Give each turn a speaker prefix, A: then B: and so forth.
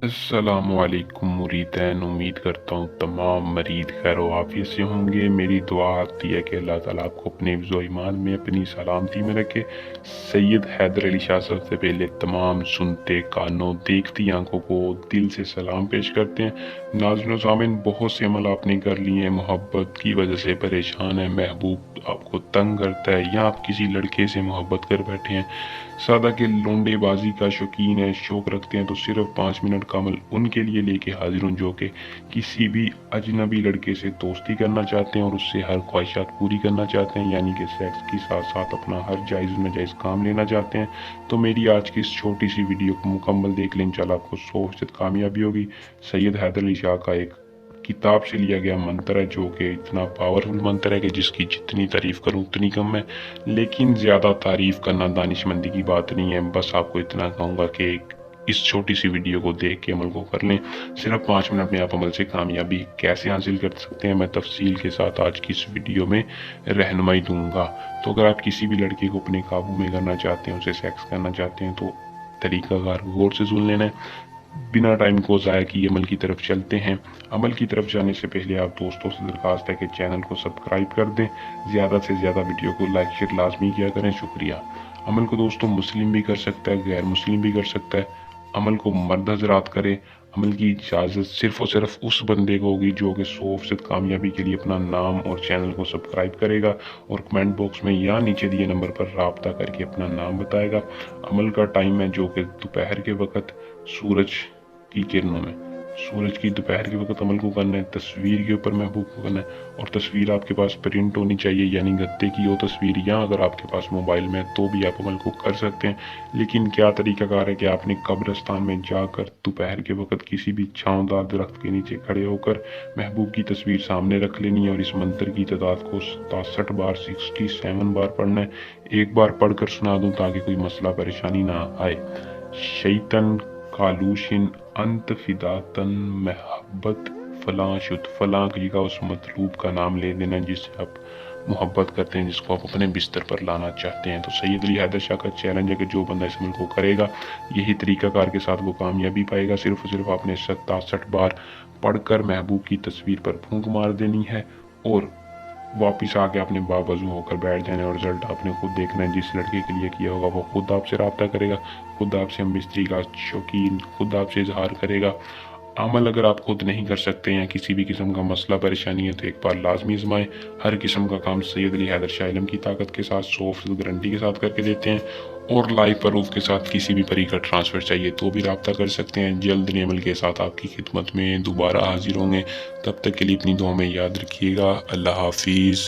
A: अस्सलाम वालेकुम मुरीदैन। उम्मीद करता हूँ तमाम मरीद खैर आफियत से होंगे। मेरी दुआ आती है कि अल्लाह ताला आपको अपने हिफ्ज़ ईमान में अपनी सलामती में रखे। सैयद हैदर अली शाह सबसे पहले तमाम सुनते कानों देखती आंखों को दिल से सलाम पेश करते हैं। नाज़रीन व सामीन, बहुत से अमल आपने कर लिए हैं, मोहब्बत की वजह से परेशान है, महबूब आपको तंग करता है, या आप किसी लड़के से मोहब्बत कर बैठे हैं, सादा के लौंडेबाजी का शौकीन है, शौक रखते हैं, तो सिर्फ 5 मिनट का अमल उनके लिए लेके हाजिर हूँ जो कि किसी भी अजनबी लड़के से दोस्ती करना चाहते हैं और उससे हर ख्वाहिशात पूरी करना चाहते हैं, यानी कि सेक्स के साथ साथ अपना हर जायज़ नाजायज़ काम लेना चाहते हैं। तो मेरी आज की इस छोटी सी वीडियो को मुकम्मल देख लें, इंशाल्लाह आपको 100% कामयाबी होगी। सैयद हैदर अली शाह का एक किताब से लिया गया मंत्र है जो कि इतना पावरफुल मंत्र है कि जिसकी जितनी तारीफ़ करूँ उतनी कम है। लेकिन ज़्यादा तारीफ़ करना दानिशमंदी की बात नहीं है। बस आपको इतना कहूँगा कि इस छोटी सी वीडियो को देख के अमल को कर लें। सिर्फ 5 मिनट में आप अमल से कामयाबी कैसे हासिल कर सकते हैं, मैं तफसील के साथ आज की इस वीडियो में रहनुमाई दूंगा। तो अगर आप किसी भी लड़के को अपने काबू में करना चाहते हैं, उसे सेक्स करना चाहते हैं, तो तरीकाकार गौर से सुन लेना है। बिना टाइम को ज़ाया किए अमल की तरफ चलते हैं। अमल की तरफ जाने से पहले आप दोस्तों से दरख्वास्त है कि चैनल को सब्सक्राइब कर दें, ज़्यादा से ज़्यादा वीडियो को लाइक शेयर लाजमी किया करें। शुक्रिया। अमल को दोस्तों मुस्लिम भी कर सकता है, गैर मुस्लिम भी कर सकता है। अमल को मर्द हजरात करे। अमल की इजाज़त सिर्फ़ और सिर्फ उस बंदे को होगी जो कि 100% कामयाबी के लिए अपना नाम और चैनल को सब्सक्राइब करेगा और कमेंट बॉक्स में या नीचे दिए नंबर पर राब्ता करके अपना नाम बताएगा। अमल का टाइम है जो कि दोपहर के वक़्त सूरज की किरणों में, सूरज की दोपहर के वक़्त अमल को करना है। तस्वीर के ऊपर महबूब को करना है और तस्वीर आपके पास प्रिंट होनी चाहिए, यानी गत्ते की हो तस्वीर, या अगर आपके पास मोबाइल में है तो भी आप अमल को कर सकते हैं। लेकिन क्या तरीकाकार है कि आपने कब्रिस्तान में जाकर दोपहर के वक़्त किसी भी छाँवदार दरख्त के नीचे खड़े होकर महबूब की तस्वीर सामने रख लेनी है और इस मंत्र की तादाद को 67 बार 67 बार पढ़ना है। एक बार पढ़कर सुना दूँ ताकि कोई मसला परेशानी ना आए। शैतन कालूशिन अंत फिदातन महब्बत फलां शुद, फलां की जगह उस मतलूब का नाम ले देना जिससे आप मोहब्बत करते हैं, जिसको आप अपने बिस्तर पर लाना चाहते हैं। तो सैयद अली हैदर शाह का चैलेंज है कि जो बंदा इस अमल को करेगा, यही तरीकाकार के साथ वो कामयाबी पाएगा। सिर्फ और सिर्फ आपने 67 बार पढ़कर महबूब की तस्वीर पर फूंक मार देनी है और वापिस आके अपने बावजू होकर बैठ जाने और रिजल्ट आपने खुद देखना है। जिस लड़के के लिए किया होगा वो खुद आपसे रब्ता करेगा, खुद आपसे हम बिस्तरी का शौकीन, खुद आपसे इजहार करेगा। अमल अगर आप खुद नहीं कर सकते या किसी भी किस्म का मसला परेशानी है तो एक बार लाजमी आजमाएं। हर किस्म का काम सैयद अली हैदर शाह इल्म की ताकत के साथ 100% गारंटी के साथ करके देते हैं और लाइव प्रूफ के साथ। किसी भी तरीका ट्रांसफ़र चाहिए तो भी रब्ता कर सकते हैं। जल्द नए अमल के साथ आपकी खिदमत में दोबारा हाजिर होंगे। तब तक के लिए अपनी दुआ में याद रखिएगा। अल्लाह हाफिज़।